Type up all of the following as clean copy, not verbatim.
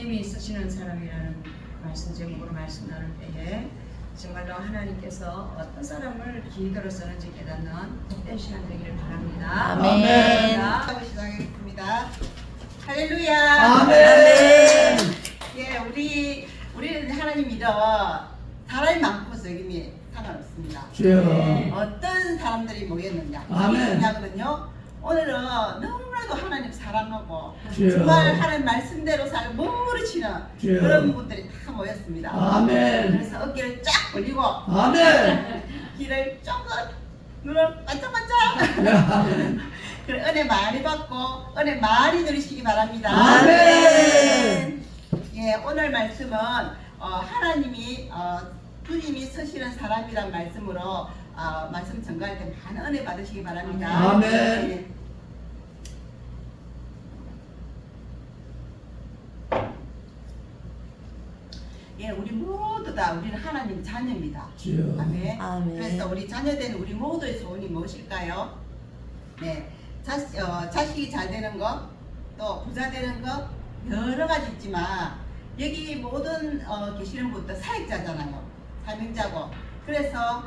주님이 쓰시는 사람이라는 말씀 제목으로 말씀 나눌 때에 정말로 하나님께서 어떤 사람을 기도로 쓰는지 깨닫는 복된 시간 되기를 바랍니다. 아멘. 하고 시작하겠습니다. 할렐루야. 아멘. 예, 우리는 하나님 믿어 사람이 많고 적임이 상관없습니다. 주여. 어떤 사람들이 모였느냐 아멘. 중요하거든요. 오늘은 너무나도 하나님 사랑하고 주여. 정말 하나님 말씀대로 살고 몸부림치는 주여. 그런 분들이 다 모였습니다. 아멘. 그래서 어깨를 쫙 벌리고 아멘. 귀를 쫑긋 눈을 반짝반짝 그래, 은혜 많이 받고 은혜 많이 누리시기 바랍니다. 아멘. 예, 오늘 말씀은 하나님이 주님이 서시는 사람이란 말씀으로 말씀 전가할 때 많은 은혜 받으시기 바랍니다. 아멘. 예. 예, 우리 모두 다 우리는 하나님 자녀입니다. 주여. 아멘. 아멘. 그래서 우리 자녀된 우리 모두의 소원이 무엇일까요? 네, 자식이 잘 되는 것, 또 부자 되는 것 여러 가지 있지만 여기 모든 계시는 분들 사역자잖아요. 사명자고. 그래서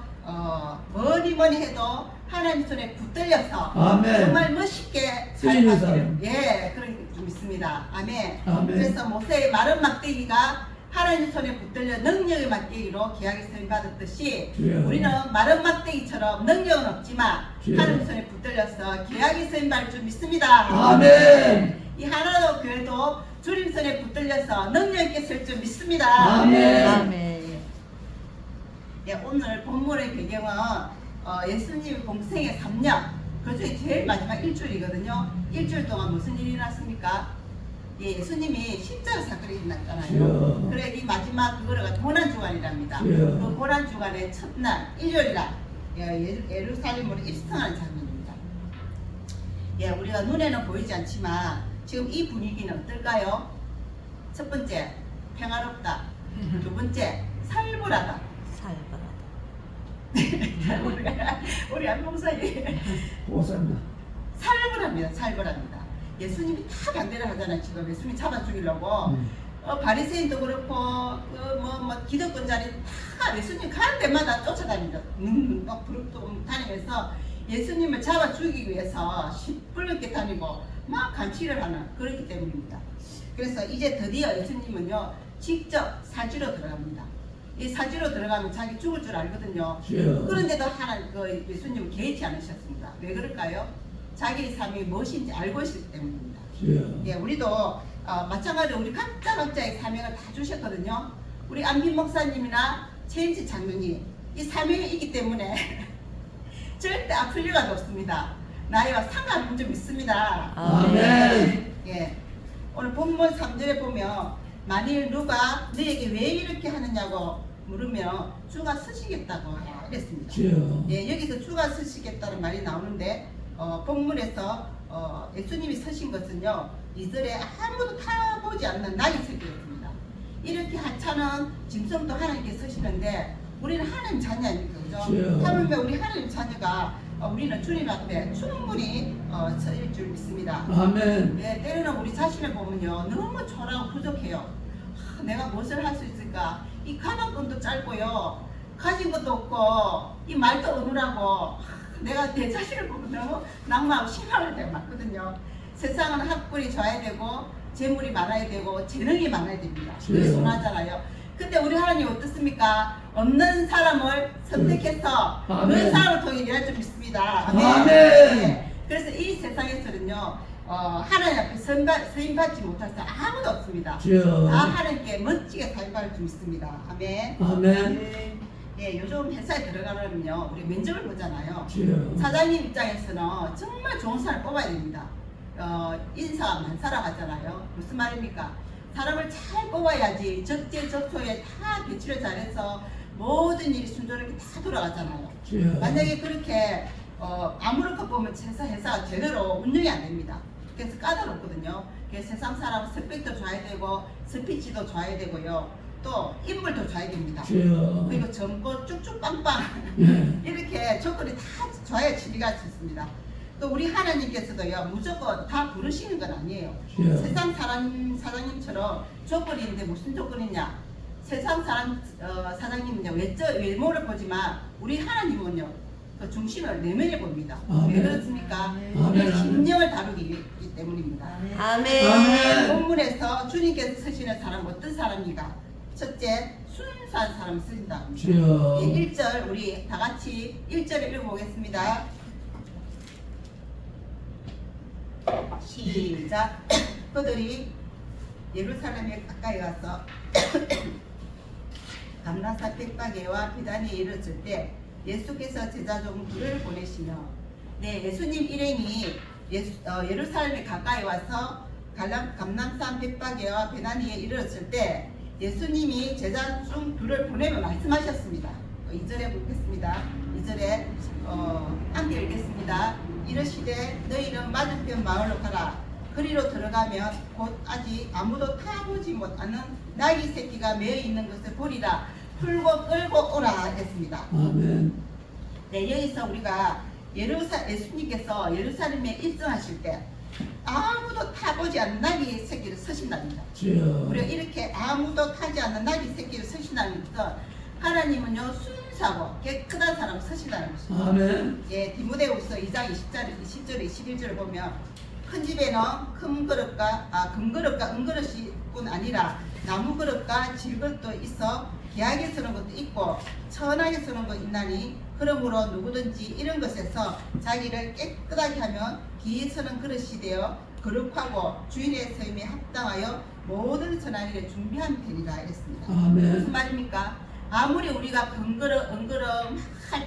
뭐니 해도 하나님 손에 붙들려서 아멘. 정말 멋있게 쓰시는 살기를 사람. 예, 그런 게 좀 있습니다. 아멘. 아멘. 그래서 모세의 마른 막대기가 하나님 손에 붙들려 능력의 막대기로 귀하게 쓰임 받았듯이 주여. 우리는 마른 막대기처럼 능력은 없지만 주여. 하나님 손에 붙들려서 귀하게 쓰임 받을 줄 믿습니다. 아멘. 이 하나도 교회도 주님 손에 붙들려서 능력 있게 쓸 줄 믿습니다. 아멘. 아멘. 예, 오늘 본문의 배경은 예수님 공생의 3년 그 중에 제일 마지막 일주일이거든요. 일주일 동안 무슨 일이 났습니까? 예, 예수님이 십자가 사건이 일어났잖아요. 주여. 그래 이 마지막 그거가 고난주간이랍니다. 주여. 그 고난주간의 첫날 일요일날 예루살렘으로 입성하는 장면입니다. 예, 우리가 눈에는 보이지 않지만 지금 이 분위기는 어떨까요? 첫 번째, 평화롭다. 두 번째, 살벌하다. 우리 안봉사님 고맙습니다. 살벌합니다. 살벌합니다. 예수님이 다 반대를 하잖아요. 지금 예수님 잡아 죽이려고 바리새인도 그렇고 뭐 기득권자리 다 예수님 가는 데마다 쫓아다닙니다. 막 부릅도 다니면서 예수님을 잡아 죽이기 위해서 시뻘겋게 다니고 막 간치를 하는 그렇기 때문입니다. 그래서 이제 드디어 예수님은요 직접 사지로 들어갑니다. 이 사지로 들어가면 자기 죽을 줄 알거든요. 주여. 그런데도 하나님 예수님은 개의치 않으셨습니다. 왜 그럴까요? 자기의 삶이 무엇인지 알고 있기 때문입니다. 주여. 예, 우리도 마찬가지로 우리 각자의 사명을 다 주셨거든요. 우리 안빈 목사님이나 최인지 장로님 이 사명이 있기 때문에 절대 아플 리가 없습니다. 나이와 상관없는 줄 믿습니다. 아멘. 예, 오늘 본문 3절에 보면 만일 누가 너에게 왜 이렇게 하느냐고 물으면 주가 쓰시겠다고 이랬습니다. 주여. 예, 여기서 주가 쓰시겠다는 말이 나오는데 본문에서 예수님이 서신 것은요 이들의 아무도 타보지 않는 낙이 서기였습니다. 이렇게 하찮은 짐승도 하나님께 서시는데 우리는 하나님 자녀 아닙니까? 그죠? 주여. 하물며 우리 하나님 자녀가 우리는 주님 앞에 충분히 서일 줄 믿습니다. 아멘. 예, 때로는 우리 자신을 보면요 너무 초라하고 부족해요. 내가 무엇을 할 수 있을까? 이 가방끈도 짧고요 가진 것도 없고 이 말도 어눌하고 내가 내 자신을 보면 너무 낙마하고 실망할 때가 많거든요. 세상은 학벌이 좋아야 되고 재물이 많아야 되고 재능이 많아야 됩니다. 그게 주여. 순하잖아요. 근데 우리 하나님 어떻습니까? 없는 사람을 선택해서 그 아멘. 사람을 통해 일할 줄 믿습니다. 아멘. 네. 그래서 이 세상에서는요 하나님 앞에 서임받지 못할 사람 아무도 없습니다. 주여. 다 하나님께 멋지게 사임받을 줄 믿습니다. 아멘. 아멘. 예, 요즘 회사에 들어가려면요 우리 면접을 보잖아요. 주여. 사장님 입장에서는 정말 좋은 사람을 뽑아야 됩니다. 인사 만사라 하잖아요. 무슨 말입니까? 사람을 잘 뽑아야지 적재적소에 다 배치를 잘해서 모든 일이 순조롭게 다 돌아가잖아요. 주여. 만약에 그렇게 아무렇게 보면 회사가 제대로 운영이 안 됩니다. 그래서 까다롭거든요. 그래서 세상 사람은 스펙도 줘야 되고 스피치도 줘야 되고요. 또 인물도 줘야 됩니다. 주여. 그리고 젊고 쭉쭉 빵빵 예. 이렇게 조건이 다 줘야 지리가 있습니다. 또 우리 하나님께서도요 무조건 다 부르시는 건 아니에요. 주여. 세상 사장님처럼 조건이 있는데 무슨 조건이냐? 세상 사람 사장님은요 외모를 보지만 우리 하나님은요 그 중심을 내면에 봅니다. 아멘. 왜 그렇습니까? 아멘. 우리 심령을 다루기 때문입니다. 아멘. 아멘. 본문에서 주님께서 쓰시는 사람 어떤 사람입니까? 첫째, 순수한 사람을 쓰신다. 주여. 1절 우리 다 같이 1절을 읽어보겠습니다. 시작. 그들이 예루살렘에 가까이 가서 감람산 백박에와 비단에 이르렀을 때 예수께서 제자 중 둘을 보내시며 예수님 일행이 예루살렘에 가까이 와서 감람산 백박에와 베다니에 이르렀을 때 예수님이 제자 중 둘을 보내며 말씀하셨습니다. 2절에 보겠습니다. 2절에 함께 읽겠습니다. 이르시되 너희는 맞은편 마을로 가라. 그리로 들어가면 곧 아직 아무도 타보지 못하는 나귀 새끼가 매어 있는 것을 보리라. 풀고 끌고 오라 했습니다. 아멘. 네, 여기서 우리가 예수님께서 예루살렘에 입성하실 때 아무도 타보지 않는 나귀 새끼를 쓰신답니다. 주여. 우리가 이렇게 아무도 타지 않는 나귀 새끼를 쓰신다는 것은 하나님은요 순수하고 깨끗한 사람을 쓰신다는 것입니다. 아멘. 예, 디모데후서 2장 20절에 21절을 보면 큰 집에는 큰 그릇과 금그릇과 은그릇뿐 아니라 나무 그릇과 질그릇도 있어 귀하게 쓰는 것도 있고 천하게 쓰는 것 있나니 그러므로 누구든지 이런 것에서 자기를 깨끗하게 하면 귀히 쓰는 그릇이 되어 거룩하고 주인의 서임에 합당하여 모든 선한 일에 준비한 편이라 했습니다. 아멘. 무슨 말입니까? 아무리 우리가 금그릇 은그릇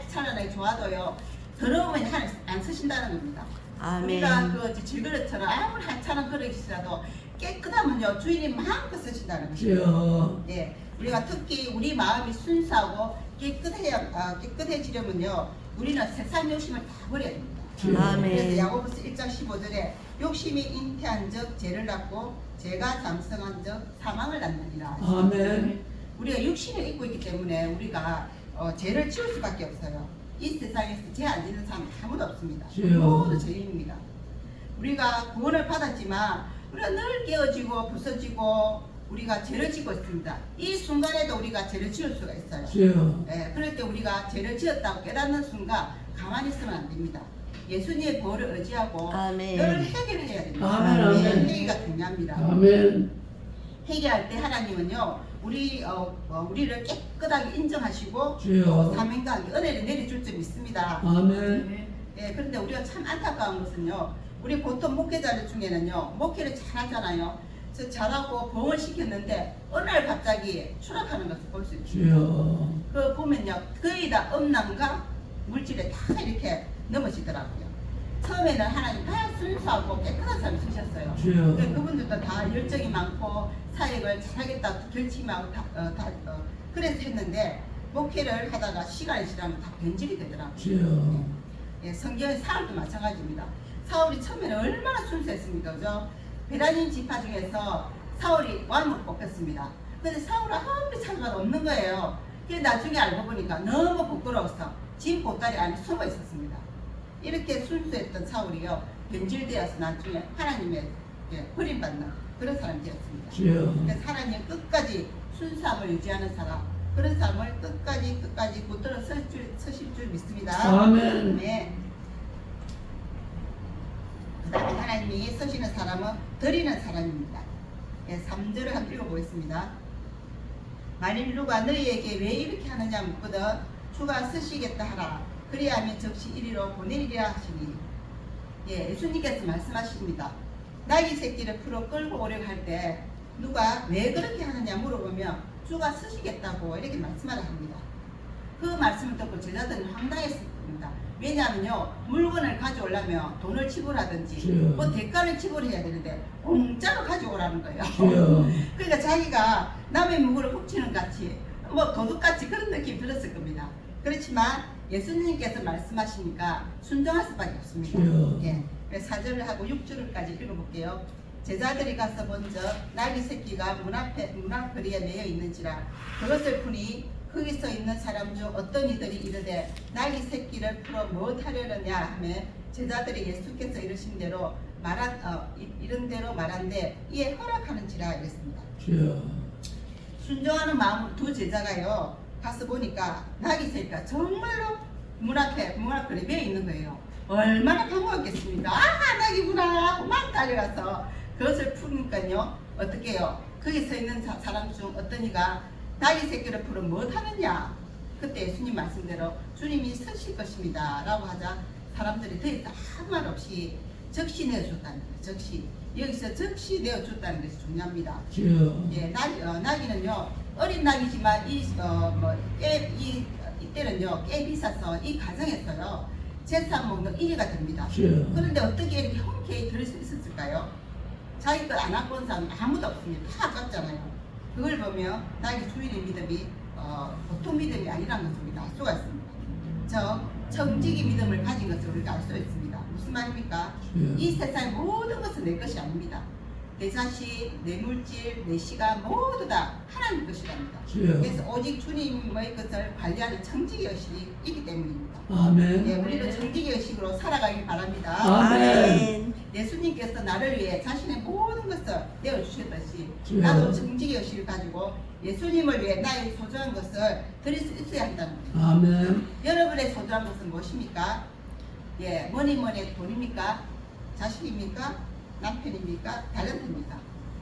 찬란하게 좋아도요 더러우면 안 쓰신다는 겁니다. 아멘. 우리가 그 질그릇처럼 아무리 하찮은 그릇이라도 깨끗하면요 주인이 마음껏 쓰신다는 거죠. 주여. 예, 우리가 특히 우리 마음이 순수하고 깨끗해지려면요 우리는 세상 욕심을 다 버려야 됩니다. 아멘. 그래서 야고보서 1장 15절에 욕심이 잉태한즉 죄를 낳고 죄가 잠성한즉 사망을 낳느니라. 아멘. 우리가 육신을 입고 있기 때문에 우리가 죄를 지을 수밖에 없어요. 이 세상에서 죄 안 짓는 사람 아무도 없습니다. 주여. 모두 죄인입니다. 우리가 구원을 받았지만 우리가 늘 깨어지고 부서지고 우리가 죄를 짓고 있습니다. 이 순간에도 우리가 죄를 지을 수가 있어요. 주여. 예, 그럴 때 우리가 죄를 지었다고 깨닫는 순간 가만히 있으면 안 됩니다. 예수님의 벌을 의지하고 아멘. 늘 해결해야 됩니다. 아멘, 아멘. 예, 회개가 중요합니다. 아멘. 회개할 때 하나님은요 우리를 깨끗하게 인정하시고 주여. 사명감에 은혜를 내려줄 줄 믿습니다. 아멘. 예, 그런데 우리가 참 안타까운 것은요 우리 보통 목회자들 중에는요 목회를 잘하잖아요. 저 잘하고 봉을 시켰는데 어느 날 갑자기 추락하는 것을 볼 수 있어요. 주여. 그 보면요 거의 다 음란과 물질에 다 이렇게 넘어지더라고요. 처음에는 하나님 다 순수하고 깨끗한 사람을 쓰셨어요. 주여. 그분들도 다 열정이 많고 사역을 잘하겠다고 결심하고 그래서 했는데 목회를 하다가 시간이 지나면 다 변질이 되더라고요. 주여. 예, 성경의 사울도 마찬가지입니다. 사울이 처음에는 얼마나 순수했습니까? 그죠? 베라님 지파 중에서 사울이 왕으로 뽑혔습니다. 근데 사울은 아무리 찾아봐도 없는 거예요. 그래서 나중에 알고 보니까 너무 부끄러워서 진 보따리 안에 숨어 있었습니다. 이렇게 순수했던 사울이요 변질되어서 나중에 하나님의 버림받는 그런 사람이 되었습니다. 주여. 그래서 하나님 끝까지 순수함을 유지하는 사람 그런 사람을 끝까지 붙들어 서실 줄 믿습니다. 아멘. 네. 그 다음에 하나님이 서시는 사람은 드리는 사람입니다. 3절을 한번 읽어보겠습니다. 만일 누가 너희에게 왜 이렇게 하느냐 묻거든 주가 쓰시겠다 하라. 그리하면 즉시 이리로 보내리라 하시니 예수님께서 말씀하십니다. 나귀 새끼를 풀어 끌고 오려고 할 때 누가 왜 그렇게 하느냐 물어보면 주가 쓰시겠다고 이렇게 말씀하라 합니다. 그 말씀을 듣고 제자들은 황당했을 겁니다. 왜냐하면요 물건을 가져오려면 돈을 지불하든지 주여. 뭐 대가를 지불해야 되는데 공짜로 가져오라는 거예요. 주여. 그러니까 자기가 남의 물건을 훔치는 같이 뭐 도둑같이 그런 느낌이 들었을 겁니다. 그렇지만 예수님께서 말씀하시니까 순종할 수밖에 없습니다. 주여. 예, 4절을 하고 6절까지 읽어볼게요. 제자들이 가서 먼저 나귀 새끼가 문 앞거리에 매여 있는지라 그것을 보니 거기서 있는 사람 중 어떤 이들이 이르되 나귀 새끼를 풀어 무엇하려느냐 하며 제자들이 예수께서 이르신 대로 이런 대로 말한데 이에 허락하는지라 이랬습니다. 주여. 순종하는 마음으로 두 제자가요 가서 보니까 낙이 새끼가 정말로 문 앞에 내며 있는 거예요. 얼마나 반가웠겠습니까? 아, 낙이구나 하고 막 달려가서 그것을 푸니까요 어떻게 해요? 거기 서 있는 사람 중 어떤 이가 낙이 새끼를 풀어 뭐 하느냐? 그때 예수님 말씀대로 주님이 서실 것입니다 라고 하자 사람들이 더 이상 아무 말 없이 즉시 내어줬다는 거예요. 즉시. 여기서 즉시 내어줬다는 것이 중요합니다. 주여. 예, 낙이는요 어린 낙이지만 이때는요 꽤 비싸서 이 가정에서요 제사 먹는 1위가 됩니다. 주여. 그런데 어떻게 이렇게 흔쾌히 들을 수 있었을까요? 자기 것 안 갖고 온 사람 아무도 없습니다. 다 아깝잖아요. 그걸 보면 낙이 주인의 믿음이 보통 믿음이 아니라는 것을 우리가 알 수가 있습니다. 청지기 믿음을 가진 것을 우리가 알 수 있습니다. 무슨 말입니까? 이 세상의 모든 것은 내 것이 아닙니다. 내 자식, 내 물질, 내 시간 모두 다 하나님 것이랍니다. 그래서 오직 주님의 것을 관리하는 청지기 의식이 있기 때문입니다. 아멘. 예, 우리도 청지기 의식으로 살아가길 바랍니다. 아멘. 예수님께서 나를 위해 자신의 모든 것을 내어주셨듯이 주여. 나도 청지기 의식을 가지고 예수님을 위해 나의 소중한 것을 드릴 수 있어야 한다는 거예요. 아멘. 여러분의 소중한 것은 무엇입니까? 예, 뭐니 돈입니까? 자식입니까? 남편입니까? 탤런트입니까?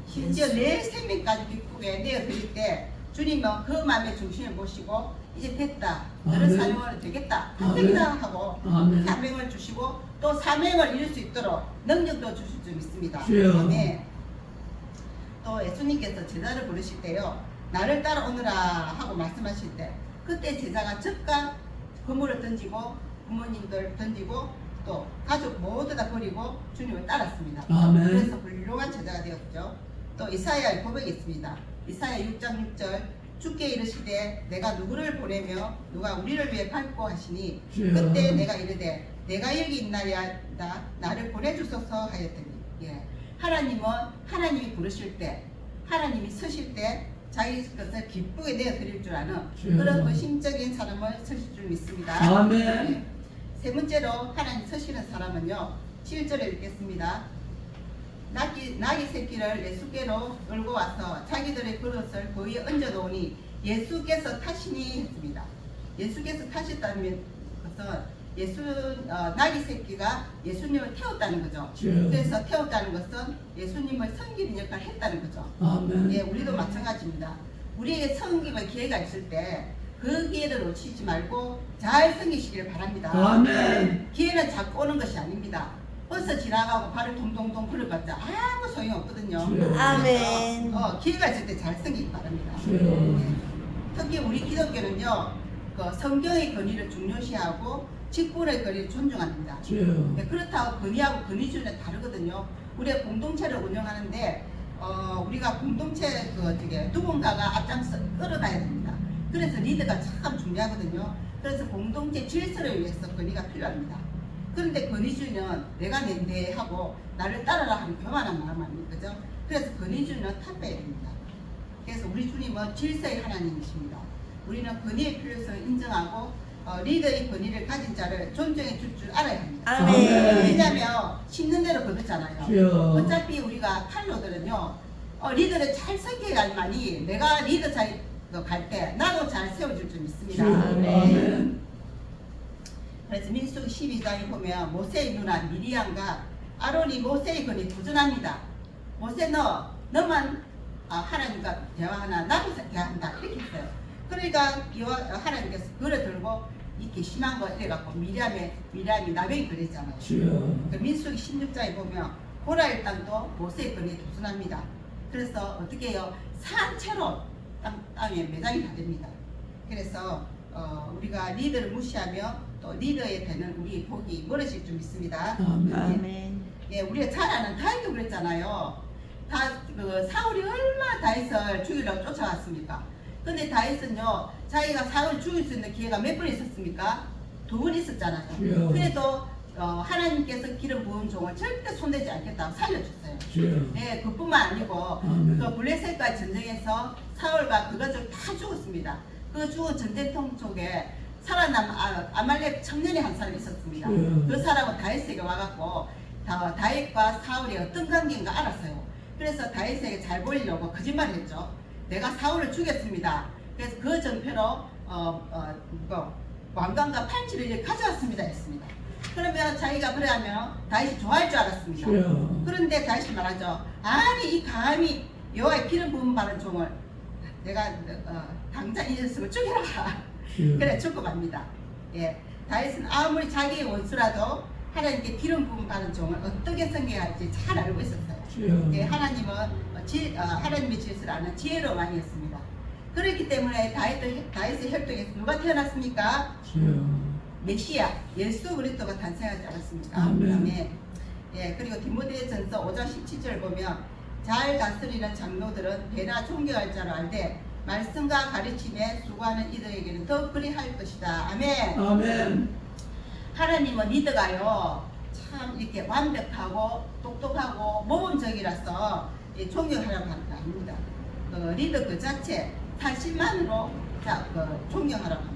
심지어 내 생명까지 기쁘게 내어드릴 때 주님은 그 마음의 중심을 보시고 이제 됐다. 너를 아멘. 사용하면 되겠다. 아멘. 한다 하고 아멘. 사명을 주시고 또 사명을 이룰 수 있도록 능력도 주실 줄 믿습니다. 주여. 네. 또 예수님께서 제자를 부르실 때요. 나를 따라오느라 하고 말씀하실 때 그때 제자가 즉각 그물을 던지고 부모님들 던지고 또 가족 모두 다 버리고 주님을 따랐습니다. 아멘. 그래서 훌륭한 제자가 되었죠. 또 이사야의 고백이 있습니다. 이사야 6장 6절 주께 이르시되 내가 누구를 보내며 누가 우리를 위해 밟고 하시니 주여. 그때 내가 이르되 내가 여기 있나이다 나를 보내주소서 하였더니 예. 하나님은 하나님이 부르실 때 하나님이 서실 때 자기 것을 기쁘게 내어드릴 줄 아는 주여. 그런 의심적인 사람을 서실 줄 믿습니다. 아멘. 예. 세 번째로 하나님 서시는 사람은요 7절에 읽겠습니다. 나귀 새끼를 예수께로 끌고 와서 자기들의 그릇을 그 위에 얹어 놓으니 예수께서 타시니 했습니다. 예수께서 타셨다는 것은 나귀 새끼가 예수님을 태웠다는 거죠. 그래서 태웠다는 것은 예수님을 섬기는 역할을 했다는 거죠. 아멘. 예, 우리도 마찬가지입니다. 우리에게 섬김의 기회가 있을 때 그 기회를 놓치지 말고 잘 섬기시길 바랍니다. 아멘. 기회는 자꾸 오는 것이 아닙니다. 버스 지나가고 발을 동동동 굴려봤자 아무 소용 없거든요. 아멘. 기회가 있을 때 잘 섬기기 바랍니다. 주여. 특히 우리 기독교는요, 그 성경의 권위를 중요시하고 직분의 권위를 존중합니다. 주여. 네, 그렇다고 권위하고 권위주의는 다르거든요. 우리가 공동체를 운영하는데 우리가 공동체 누군가가 앞장서 끌어가야 됩니다. 그래서 리더가 참 중요하거든요. 그래서 공동체 질서를 위해서 권위가 필요합니다. 그런데 권위주의는 내가 낸데 하고 나를 따르라 하는 교만한 마음 아닙니까? 그죠? 그래서 권위주의는 탑해야 됩니다. 그래서 우리 주님은 질서의 하나님이십니다. 우리는 권위의 필요성을 인정하고 리더의 권위를 가진 자를 존중해 줄 줄 알아야 합니다. 아멘. 왜냐하면 심는 대로 거두잖아요. 주여. 어차피 우리가 팔로들은요 리더를 잘 섬겨야만이 내가 리더 잘 갈 때 나도 잘 세워줄 줄 믿습니다. 주여. 아멘. 아멘. 그래서 민수기 12장에 보면 모세의 누나 미리암과 아론이 모세의 권위에 도전합니다. 모세 너만 하나님과 대화하나 나도 대화한다 이렇게 했어요. 그러니까 하나님께서 그를 들고 이렇게 심한 거 해갖고 미리암이 나병이 걸렸잖아요. 주여. 그 민수기 16장에 보면 고라의 땅도 모세의 권위에 도전합니다. 그래서 어떻게 해요? 산채로 땅에 매장이 다 됩니다. 그래서 우리가 리더를 무시하며 또 리더에 되는 우리 복이 멀어질 줄 믿습니다. 아멘. 아멘. 예, 우리가 잘 아는 다윗도 그랬잖아요. 사울이 얼마나 다윗을 죽이려고 쫓아왔습니까? 근데 다윗은요, 자기가 사울을 죽일 수 있는 기회가 몇 번 있었습니까? 2번 있었잖아요. 주여. 그래도 하나님께서 기름 부은 종을 절대 손대지 않겠다고 살려줬어요. 주여. 네, 그뿐만 아니고 아멘. 그 블레셋과 전쟁에서 사울과 그 가족 다 죽었습니다. 그 죽은 전쟁통 속에 살아남은 아말렉 청년이 한 사람 있었습니다. 주여. 그 사람은 다윗에게 와갖고 다윗과 사울이 어떤 관계인가 알았어요. 그래서 다윗에게 잘 보이려고 거짓말을 했죠. 내가 사울을 죽였습니다. 그래서 그 전표로 왕관과 팔찌를 가져왔습니다 했습니다. 그러면 자기가 그래하면 다윗이 좋아할 줄 알았습니다. 그런데 다윗이 말하죠. 아니 이 감히 여호와의 기름 부음 받은 종을 내가 당장 이 녀석을 죽여라. 그래 죽고 맙니다. 예, 다윗은 아무리 자기의 원수라도 하나님께 기름 부음 받은 종을 어떻게 섬겨야 할지 잘 알고 있었어요. 예, 하나님은 하나님의 질서를 아는 지혜로운 왕이었습니다. 그렇기 때문에 다윗의 혈통에서 누가 태어났습니까? 메시아 예수 그리스도가 탄생하지 않았습니까? 아멘. 예, 그리고 디모데전서 5장 17절 보면 잘 다스리는 장로들은 배나 존경할 자로 알되 말씀과 가르침에 수고하는 이들에게는 더 그리할 것이다. 아멘. 아멘. 하나님은 리더가요 참 이렇게 완벽하고 똑똑하고 모범적이라서 존경하라고 하는 거 아닙니다. 리더 그 자체 사실만으로 존경하라고 합니다.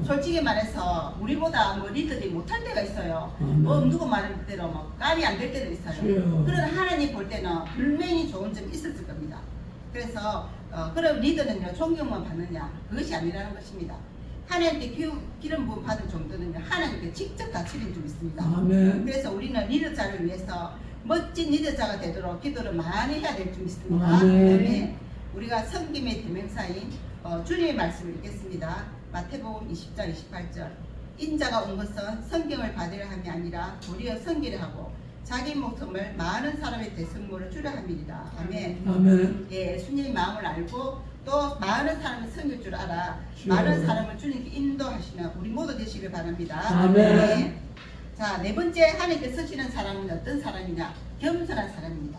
솔직히 말해서 우리보다 리더들이 못할 때가 있어요. 누구 말할 대로 깔이 안 될 때도 있어요. 그러나 하나님 볼 때는 분명히 좋은 점이 있었을 겁니다. 그래서 그럼 리더는요 존경만 받느냐 그것이 아니라는 것입니다. 하나님께 기름 부음 받은 정도는요 하나님께 직접 다스린 좀 있습니다. 아멘. 그래서 우리는 리더자를 위해서 멋진 리더자가 되도록 기도를 많이 해야 될 좀 있습니다. 아멘. 우리가 섬김의 대명사인 주님의 말씀을 읽겠습니다. 마태복음 20장 28절 인자가 온 것은 성경을 받으려 함이 아니라 도리어 섬기려 하고 자기 목숨을 많은 사람의 대성물을 주려 함이니라. 아멘. 아멘. 예, 예수님의 마음을 알고 또 많은 사람을 섬길 줄 알아 많은 사람을 주님께 인도하시면 우리 모두 되시길 바랍니다. 아멘. 네. 자, 네 번째 하나님께 쓰시는 사람은 어떤 사람이냐? 겸손한 사람입니다.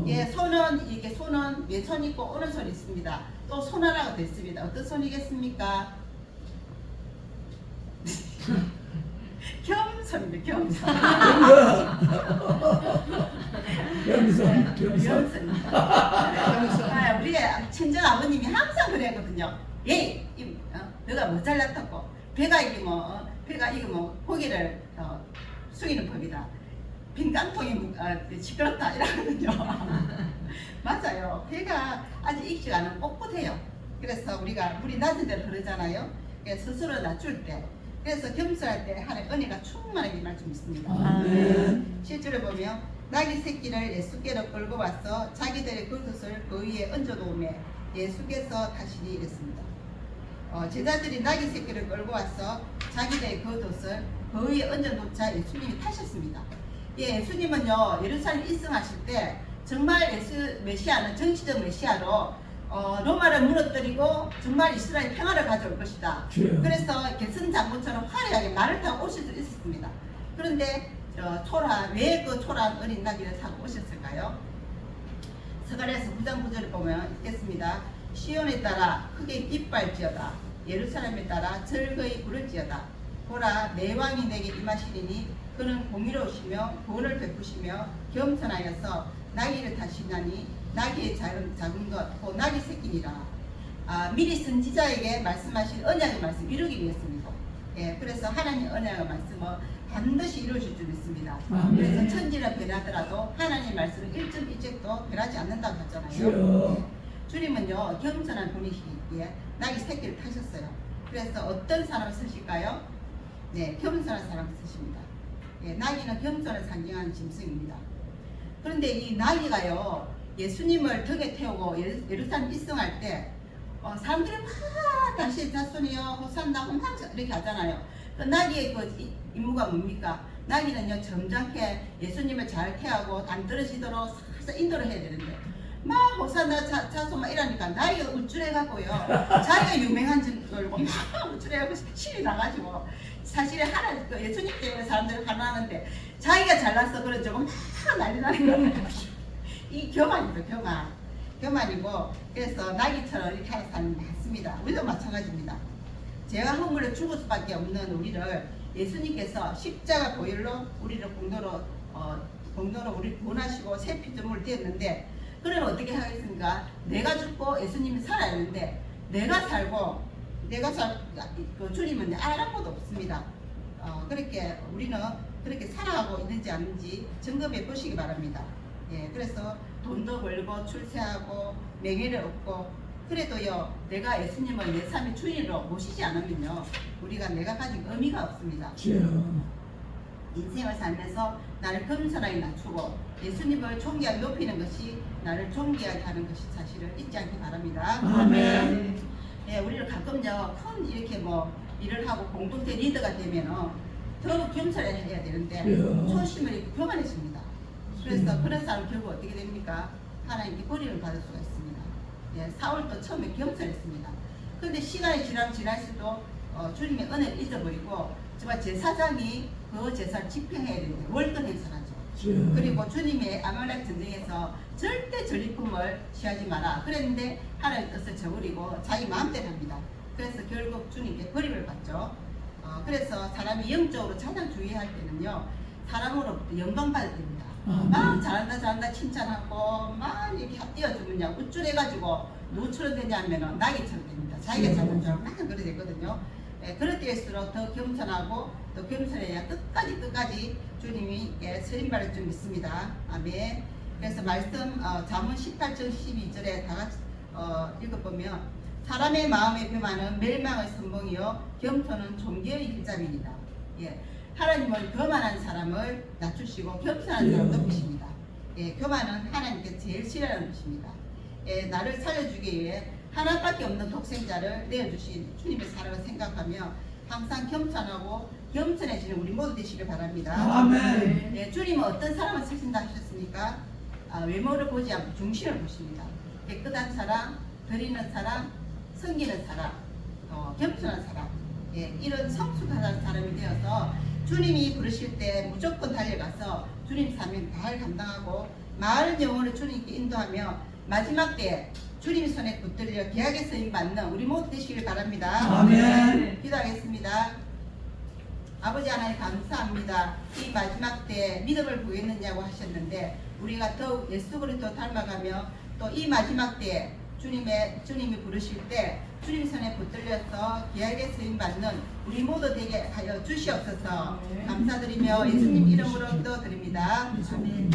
예, 손은 왼손 있고 오른손 있습니다. 또 손 하나가 됐습니다. 어떤 손이겠습니까? 겸손입니다. 겸손. 우리 친정 아버님이 항상 그랬거든요. 예, 너가 뭐 잘났다고 배가 이게 고기를 숙이는 법이다. 빈 깡통이 시끄럽다 이러거든요. 맞아요. 배가 아직 익지 않은 뻣뻣해요. 그래서 우리가 물이 낮은 데로 흐르잖아요. 그래서 스스로 낮출 때 그래서 겸손할 때 하나님의 은혜가 충만하게 임할 줄 믿습니다. 아멘. 실제로 보면 나귀 새끼를 예수께로 끌고 와서 자기들의 겉옷을 그 위에 얹어놓으며 예수께서 타시니 이랬습니다. 제자들이 나귀 새끼를 끌고 와서 자기들의 겉옷을 그 위에 얹어놓자 예수님이 타셨습니다. 예, 예수님은요 예루살렘 입성하실 때 정말 메시아는 정치적 메시아로 로마를 무너뜨리고 정말 이스라엘 평화를 가져올 것이다. 그래서 개선 장군처럼 화려하게 말을 타고 오실 수 있었습니다. 그런데 왜 그 초라한 어린 나귀를 타고 오셨을까요? 스가랴서 9장 9절을 보면 읽겠습니다. 시온에 따라 크게 기뻐할지어다. 예루살렘에 따라 즐거이 부를지어다. 보라 내 왕이 내게 임하시리니 그는 공의로우시며 구원을 베푸시며 겸손하여서 나귀를 타시나니 나귀의 작은 것 곧 나귀 새끼니라. 미리 선지자에게 말씀하신 언약의 말씀 이루기 위해서입니다. 예, 그래서 하나님 언약의 말씀은 반드시 이루어질 줄 믿습니다. 그래서 천지는 변하더라도 하나님의 말씀은 1.1짝도 변하지 않는다고 하잖아요. 주님은요 겸손한 분이시기에 나귀 새끼를 타셨어요. 그래서 어떤 사람을 쓰실까요? 네, 겸손한 사람을 쓰십니다. 예, 나귀는 겸손을 상징하는 짐승입니다. 그런데 이 나귀가요 예수님을 등에 태우고 예루살렘 입성할 때 사람들이 막 다시 자손이여 호산나 막 이렇게 하잖아요. 그 나귀의 그 임무가 뭡니까? 나귀는요 점잖게 예수님을 잘 태우고 안 떨어지도록 살짝 인도를 해야 되는데 막 호산나 자손 막 이러니까 나귀가 우쭐해갖고요 자기가 유명한 줄 알고 막 우쭐해갖고 실이 나가지고 사실에 그 예수님 때문에 사람들이 화나는데 자기가 잘나서 그런지 막 난리 나는 거예요. 이 교만입니다. 교만이고 그래서 나귀처럼 이렇게 하는 사람이 많습니다. 우리도 마찬가지입니다. 죄와 허물에 죽을 수밖에 없는 우리를 예수님께서 십자가 보혈로 우리를 공로로 우리 구원하시고 새 피조물을 띄었는데 그러면 어떻게 하겠습니까? 내가 죽고 예수님이 살아야 하는데 내가 살고 그 주님은 아무것도 없습니다. 그렇게 우리는 그렇게 살아가고 있는지 아닌지 점검해 보시기 바랍니다. 예, 그래서 돈도 벌고 출세하고 명예를 얻고 그래도요 내가 예수님을 내 삶의 주인으로 모시지 않으면요 우리가 내가 가진 의미가 없습니다. 인생을 살면서 나를 겸손하게 낮추고 예수님을 존귀하게 높이는 것이 나를 존귀하게 하는 것이 사실을 잊지 않기 바랍니다. 아멘. 예, 우리를 가끔요 큰 이렇게 뭐 일을 하고 공동체 리더가 되면은 더욱 겸손해야 되는데 초심을 잃고 교만해집니다. 그래서 그런 사람 결국 어떻게 됩니까? 하나님께 버림을 받을 수가 있습니다. 예, 사울도 처음에 겸손했습니다. 그런데 시간이 지날수록 주님의 은혜를 잊어버리고 정말 제사장이 그 제사를 집행해야 되는데 월권 행사하죠. 그리고 주님의 아말렉 전쟁에서 절대 전리품을 취하지 마라 그랬는데 하나님의 뜻을 저버리고 자기 마음대로 합니다. 그래서 결국 주님께 버림을 받죠. 그래서 사람이 영적으로 가장 주의할 때는요 사람으로부터 영광 받을 때입니다. 막 잘한다 칭찬하고 막 이렇게 띄워주면요 우쭐해가지고 누구처럼 되냐면은 나귀처럼 됩니다. 자기가 잘한 줄 알고 맨날 그래 되거든요. 예, 그럴 때일수록 더 겸손하고 더 겸손해야 끝까지 주님이 서림받을 줄 믿습니다. 아멘. 그래서 말씀 잠언 18장 12절에 다 같이 읽어보면 사람의 마음의 교만은 멸망의 선봉이요 겸손은 존귀의 길잡이입니다. 예, 하나님은 교만한 사람을 낮추시고 겸손한 사람을 높이십니다. 예, 교만은 하나님께 제일 싫어하는 것입니다. 예, 나를 살려주기 위해 하나밖에 없는 독생자를 내어주신 주님의 사랑을 생각하며 항상 겸손하고 겸손해지는 우리 모두 되시길 바랍니다. 아멘. 예, 주님은 어떤 사람을 찾는다 하셨습니까? 외모를 보지 않고 중심을 보십니다. 깨끗한 사람, 드리는 사람, 섬기는 사람, 겸손한 사람, 예, 이런 성숙한 사람이 되어서 주님이 부르실 때 무조건 달려가서 주님 사명 잘 감당하고 많은 영혼을 주님께 인도하며 마지막 때 주님 손에 붙들려 계약의 서임 받는 우리 모두 되시길 바랍니다. 아멘. 기도하겠습니다. 아버지 하나님 감사합니다. 이 마지막 때 믿음을 보였느냐고 하셨는데 우리가 더욱 예수 그리스도 닮아가며 또 이 마지막 때 주님이 부르실 때 주님 손에 붙들려서 계약의 서임 받는 우리 모두 되게 하여 주시옵소서. 감사드리며 예수님 이름으로 기도드립니다. 아멘.